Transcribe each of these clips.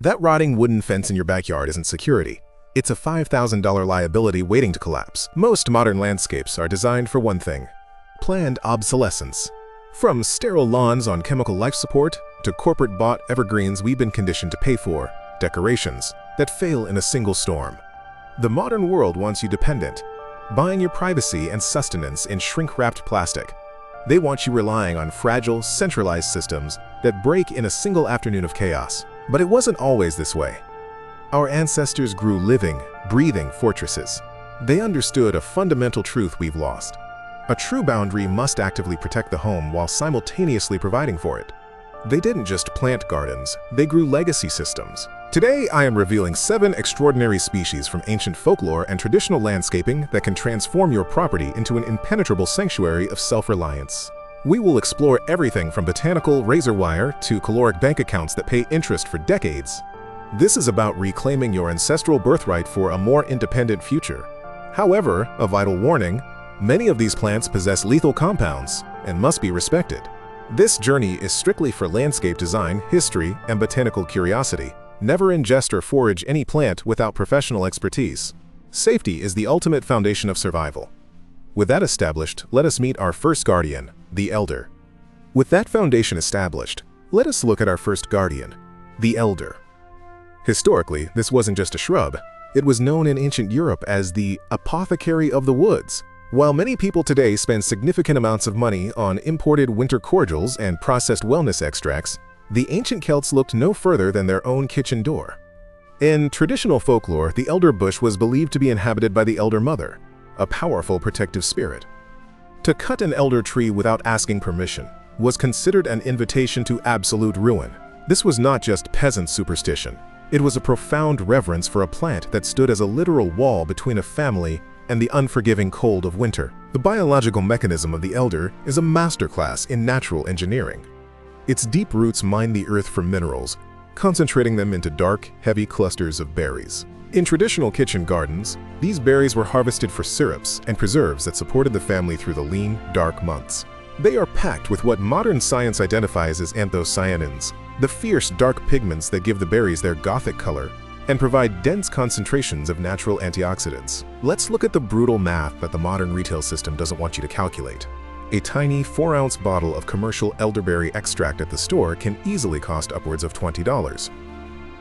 That rotting wooden fence in your backyard isn't security. It's a $5,000 liability waiting to collapse. Most modern landscapes are designed for one thing: planned obsolescence. From sterile lawns on chemical life support to corporate-bought evergreens we've been conditioned to pay for, decorations that fail in a single storm. The modern world wants you dependent, buying your privacy and sustenance in shrink-wrapped plastic. They want you relying on fragile, centralized systems that break in a single afternoon of chaos. But it wasn't always this way. Our ancestors grew living, breathing fortresses. They understood a fundamental truth we've lost. A true boundary must actively protect the home while simultaneously providing for it. They didn't just plant gardens, they grew legacy systems. Today, I am revealing 7 extraordinary species from ancient folklore and traditional landscaping that can transform your property into an impenetrable sanctuary of self-reliance. We will explore everything from botanical razor wire to caloric bank accounts that pay interest for decades. This is about reclaiming your ancestral birthright for a more independent future. However, a vital warning: many of these plants possess lethal compounds and must be respected. This journey is strictly for landscape design, history, and botanical curiosity. Never ingest or forage any plant without professional expertise. Safety is the ultimate foundation of survival. With that established, let us meet our first guardian, the elder. With that foundation established, let us look at our first guardian, the elder. Historically, this wasn't just a shrub. It was known in ancient Europe as the apothecary of the woods. While many people today spend significant amounts of money on imported winter cordials and processed wellness extracts, the ancient Celts looked no further than their own kitchen door. In traditional folklore, the elder bush was believed to be inhabited by the Elder Mother, a powerful protective spirit. To cut an elder tree without asking permission was considered an invitation to absolute ruin. This was not just peasant superstition. It was a profound reverence for a plant that stood as a literal wall between a family and the unforgiving cold of winter. The biological mechanism of the elder is a masterclass in natural engineering. Its deep roots mine the earth for minerals, concentrating them into dark, heavy clusters of berries. In traditional kitchen gardens, these berries were harvested for syrups and preserves that supported the family through the lean, dark months. They are packed with what modern science identifies as anthocyanins, the fierce, dark pigments that give the berries their gothic color and provide dense concentrations of natural antioxidants. Let's look at the brutal math that the modern retail system doesn't want you to calculate. A tiny 4-ounce bottle of commercial elderberry extract at the store can easily cost upwards of $20.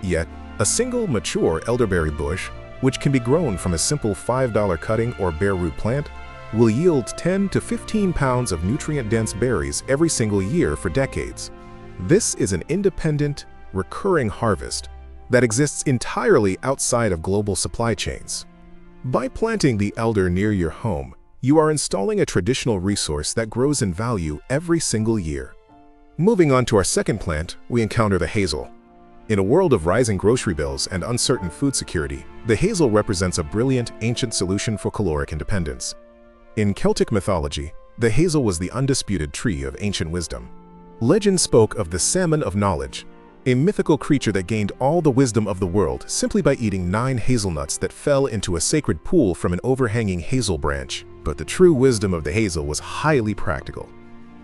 Yet, a single mature elderberry bush, which can be grown from a simple $5 cutting or bare root plant, will yield 10 to 15 pounds of nutrient-dense berries every single year for decades. This is an independent, recurring harvest that exists entirely outside of global supply chains. By planting the elder near your home, you are installing a traditional resource that grows in value every single year. Moving on to our second plant, we encounter the hazel. In a world of rising grocery bills and uncertain food security, the hazel represents a brilliant, ancient solution for caloric independence. In Celtic mythology, the hazel was the undisputed tree of ancient wisdom. Legend spoke of the salmon of knowledge, a mythical creature that gained all the wisdom of the world simply by eating 9 hazelnuts that fell into a sacred pool from an overhanging hazel branch. But the true wisdom of the hazel was highly practical.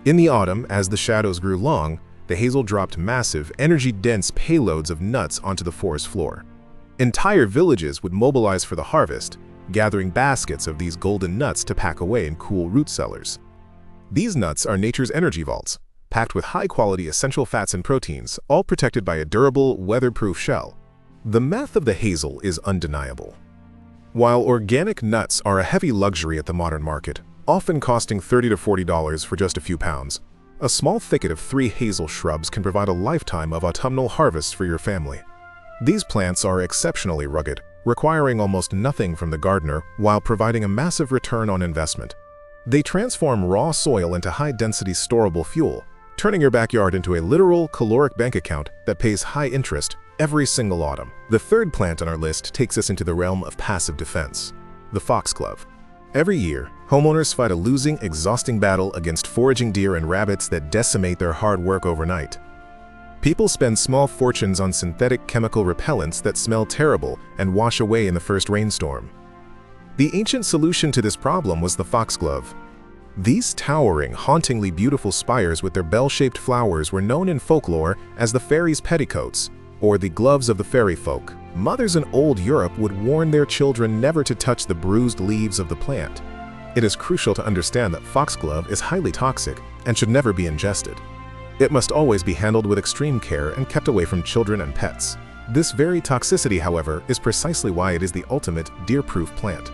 In the autumn, as the shadows grew long, the hazel dropped massive, energy-dense payloads of nuts onto the forest floor. Entire villages would mobilize for the harvest, gathering baskets of these golden nuts to pack away in cool root cellars. These nuts are nature's energy vaults, packed with high-quality essential fats and proteins, all protected by a durable, weatherproof shell. The math of the hazel is undeniable. While organic nuts are a heavy luxury at the modern market, often costing $30 to $40 for just a few pounds, a small thicket of 3 hazel shrubs can provide a lifetime of autumnal harvests for your family. These plants are exceptionally rugged, requiring almost nothing from the gardener while providing a massive return on investment. They transform raw soil into high-density storable fuel, turning your backyard into a literal caloric bank account that pays high interest every single autumn. The third plant on our list takes us into the realm of passive defense, the foxglove. Every year, homeowners fight a losing, exhausting battle against foraging deer and rabbits that decimate their hard work overnight. People spend small fortunes on synthetic chemical repellents that smell terrible and wash away in the first rainstorm. The ancient solution to this problem was the foxglove. These towering, hauntingly beautiful spires with their bell-shaped flowers were known in folklore as the fairies' petticoats, or the gloves of the fairy folk. Mothers in old Europe would warn their children never to touch the bruised leaves of the plant. It is crucial to understand that foxglove is highly toxic and should never be ingested. It must always be handled with extreme care and kept away from children and pets. This very toxicity, however, is precisely why it is the ultimate deer-proof plant.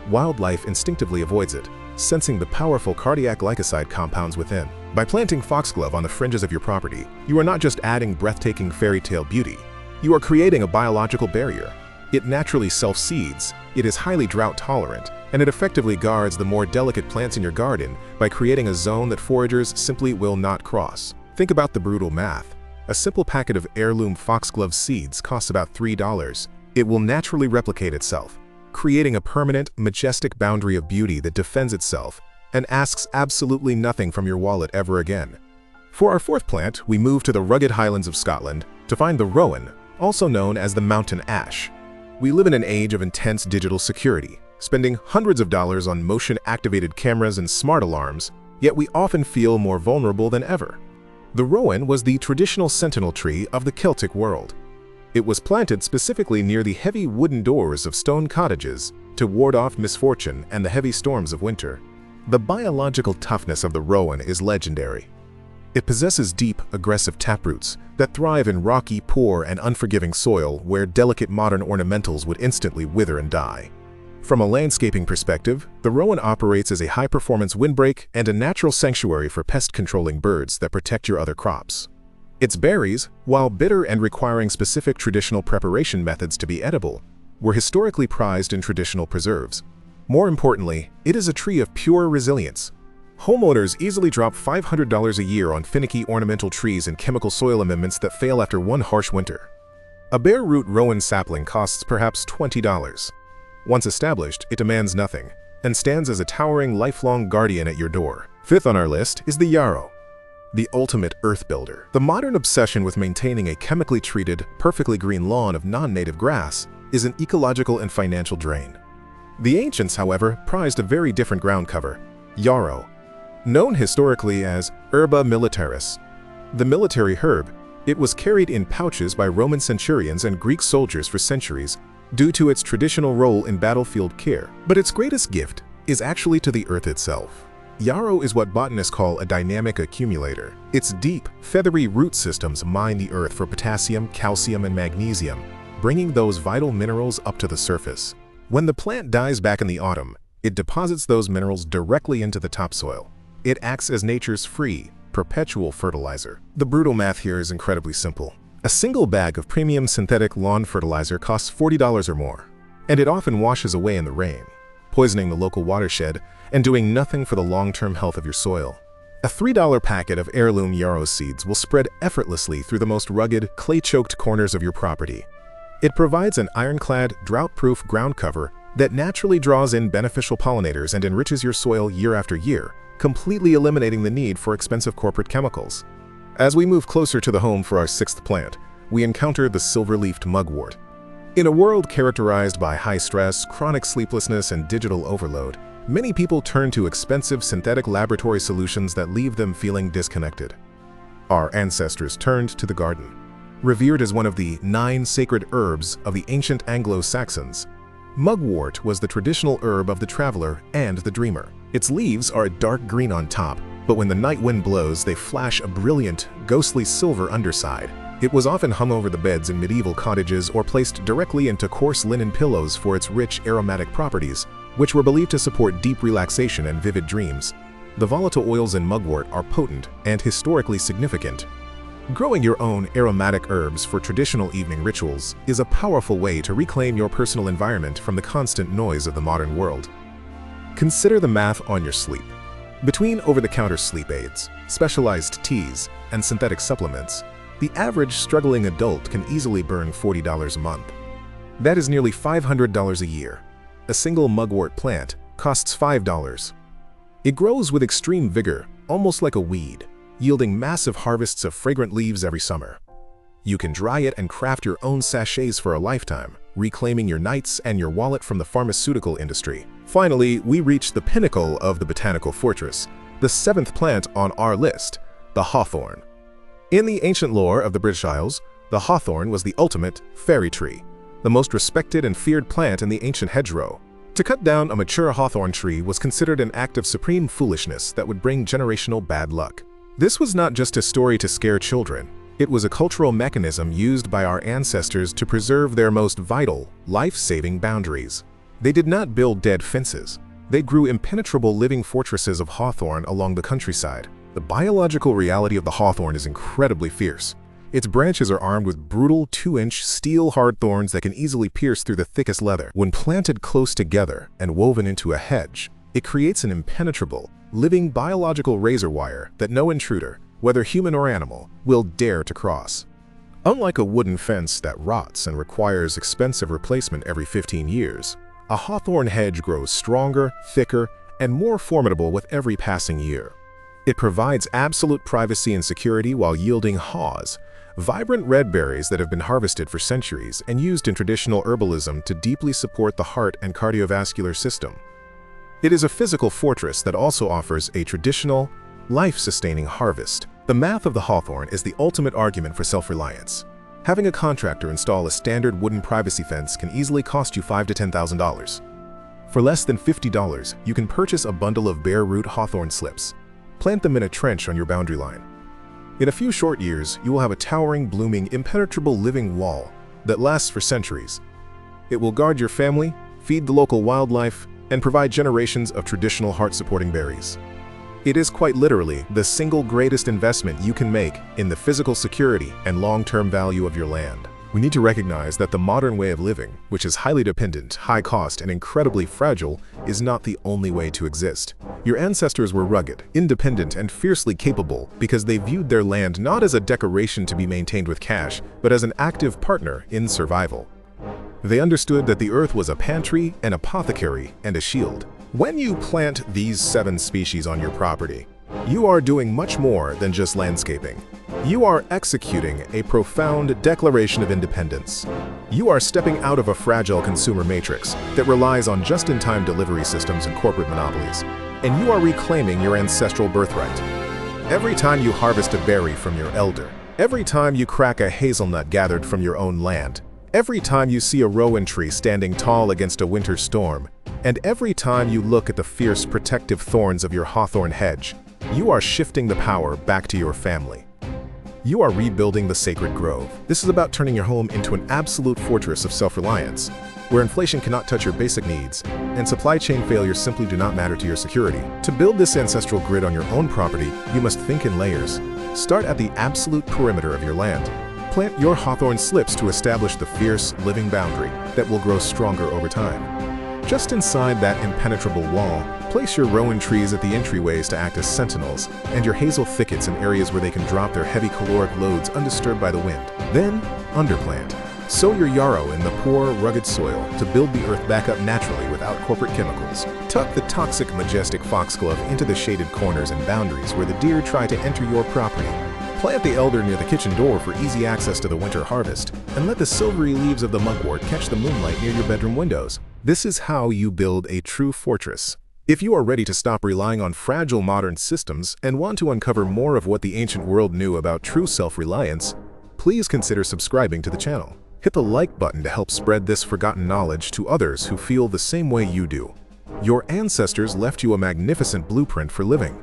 Wildlife instinctively avoids it, sensing the powerful cardiac glycoside compounds within. By planting foxglove on the fringes of your property, you are not just adding breathtaking fairy tale beauty, you are creating a biological barrier. It naturally self-seeds, it is highly drought-tolerant, and it effectively guards the more delicate plants in your garden by creating a zone that foragers simply will not cross. Think about the brutal math. A simple packet of heirloom foxglove seeds costs about $3. It will naturally replicate itself, creating a permanent, majestic boundary of beauty that defends itself and asks absolutely nothing from your wallet ever again. For our fourth plant, we move to the rugged highlands of Scotland to find the rowan, also known as the mountain ash. We live in an age of intense digital security, spending hundreds of dollars on motion-activated cameras and smart alarms, yet we often feel more vulnerable than ever. The rowan was the traditional sentinel tree of the Celtic world. It was planted specifically near the heavy wooden doors of stone cottages to ward off misfortune and the heavy storms of winter. The biological toughness of the rowan is legendary. It possesses deep, aggressive taproots that thrive in rocky, poor, and unforgiving soil where delicate modern ornamentals would instantly wither and die. From a landscaping perspective, the rowan operates as a high-performance windbreak and a natural sanctuary for pest-controlling birds that protect your other crops. Its berries, while bitter and requiring specific traditional preparation methods to be edible, were historically prized in traditional preserves. More importantly, it is a tree of pure resilience. Homeowners easily drop $500 a year on finicky ornamental trees and chemical soil amendments that fail after one harsh winter. A bare root rowan sapling costs perhaps $20. Once established, it demands nothing, and stands as a towering lifelong guardian at your door. Fifth on our list is the yarrow, the ultimate earth builder. The modern obsession with maintaining a chemically treated, perfectly green lawn of non-native grass is an ecological and financial drain. The ancients, however, prized a very different ground cover, yarrow. Known historically as herba militaris, the military herb, it was carried in pouches by Roman centurions and Greek soldiers for centuries due to its traditional role in battlefield care. But its greatest gift is actually to the earth itself. Yarrow is what botanists call a dynamic accumulator. Its deep, feathery root systems mine the earth for potassium, calcium, and magnesium, bringing those vital minerals up to the surface. When the plant dies back in the autumn, it deposits those minerals directly into the topsoil. It acts as nature's free, perpetual fertilizer. The brutal math here is incredibly simple. A single bag of premium synthetic lawn fertilizer costs $40 or more, and it often washes away in the rain, poisoning the local watershed and doing nothing for the long-term health of your soil. A $3 packet of heirloom yarrow seeds will spread effortlessly through the most rugged, clay-choked corners of your property. It provides an ironclad, drought-proof ground cover that naturally draws in beneficial pollinators and enriches your soil year after year, completely eliminating the need for expensive corporate chemicals. As we move closer to the home for our sixth plant, we encounter the silver-leafed mugwort. In a world characterized by high stress, chronic sleeplessness, and digital overload, many people turn to expensive synthetic laboratory solutions that leave them feeling disconnected. Our ancestors turned to the garden. Revered as one of the 9 sacred herbs of the ancient Anglo-Saxons, mugwort was the traditional herb of the traveler and the dreamer. Its leaves are a dark green on top, but when the night wind blows, they flash a brilliant, ghostly silver underside. It was often hung over the beds in medieval cottages or placed directly into coarse linen pillows for its rich aromatic properties, which were believed to support deep relaxation and vivid dreams. The volatile oils in mugwort are potent and historically significant. Growing your own aromatic herbs for traditional evening rituals is a powerful way to reclaim your personal environment from the constant noise of the modern world. Consider the math on your sleep. Between over-the-counter sleep aids, specialized teas, and synthetic supplements, the average struggling adult can easily burn $40 a month. That is nearly $500 a year. A single mugwort plant costs $5. It grows with extreme vigor, almost like a weed, yielding massive harvests of fragrant leaves every summer. You can dry it and craft your own sachets for a lifetime, reclaiming your nights and your wallet from the pharmaceutical industry. Finally, we reach the pinnacle of the botanical fortress, the 7th plant on our list, the hawthorn. In the ancient lore of the British Isles, The hawthorn was the ultimate fairy tree, the most respected and feared plant in the ancient hedgerow. To cut down a mature hawthorn tree was considered an act of supreme foolishness that would bring generational bad luck. This was not just a story to scare children. It was a cultural mechanism used by our ancestors to preserve their most vital, life-saving boundaries. They did not build dead fences. They grew impenetrable living fortresses of hawthorn along the countryside. The biological reality of the hawthorn is incredibly fierce. Its branches are armed with brutal 2-inch steel-hard thorns that can easily pierce through the thickest leather. When planted close together and woven into a hedge, it creates an impenetrable, living biological razor wire that no intruder, whether human or animal, will dare to cross. Unlike a wooden fence that rots and requires expensive replacement every 15 years, a hawthorn hedge grows stronger, thicker, and more formidable with every passing year. It provides absolute privacy and security while yielding haws, vibrant red berries that have been harvested for centuries and used in traditional herbalism to deeply support the heart and cardiovascular system. It is a physical fortress that also offers a traditional, life-sustaining harvest. The math of the hawthorn is the ultimate argument for self-reliance. Having a contractor install a standard wooden privacy fence can easily cost you $5,000 to $10,000. For less than $50, you can purchase a bundle of bare root hawthorn slips. Plant them in a trench on your boundary line. In a few short years, you will have a towering, blooming, impenetrable living wall that lasts for centuries. It will guard your family, feed the local wildlife, and provide generations of traditional heart-supporting berries. It is quite literally the single greatest investment you can make in the physical security and long-term value of your land. We need to recognize that the modern way of living, which is highly dependent, high cost, and incredibly fragile, is not the only way to exist. Your ancestors were rugged, independent, and fiercely capable because they viewed their land not as a decoration to be maintained with cash, but as an active partner in survival. They understood that the earth was a pantry, an apothecary, and a shield. When you plant these 7 species on your property, you are doing much more than just landscaping. You are executing a profound declaration of independence. You are stepping out of a fragile consumer matrix that relies on just-in-time delivery systems and corporate monopolies, and you are reclaiming your ancestral birthright. Every time you harvest a berry from your elder, every time you crack a hazelnut gathered from your own land, every time you see a rowan tree standing tall against a winter storm, and every time you look at the fierce protective thorns of your hawthorn hedge, you are shifting the power back to your family. You are rebuilding the sacred grove. This is about turning your home into an absolute fortress of self-reliance, where inflation cannot touch your basic needs, and supply chain failures simply do not matter to your security. To build this ancestral grid on your own property, you must think in layers. Start at the absolute perimeter of your land. Plant your hawthorn slips to establish the fierce, living boundary that will grow stronger over time. Just inside that impenetrable wall, place your rowan trees at the entryways to act as sentinels, and your hazel thickets in areas where they can drop their heavy caloric loads undisturbed by the wind. Then, underplant. Sow your yarrow in the poor, rugged soil to build the earth back up naturally without corporate chemicals. Tuck the toxic, majestic foxglove into the shaded corners and boundaries where the deer try to enter your property. Plant the elder near the kitchen door for easy access to the winter harvest, and let the silvery leaves of the mugwort catch the moonlight near your bedroom windows. This is how you build a true fortress. If you are ready to stop relying on fragile modern systems and want to uncover more of what the ancient world knew about true self-reliance, please consider subscribing to the channel. Hit the like button to help spread this forgotten knowledge to others who feel the same way you do. Your ancestors left you a magnificent blueprint for living.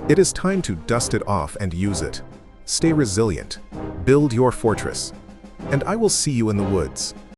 It is time to dust it off and use it. Stay resilient, build your fortress, and I will see you in the woods.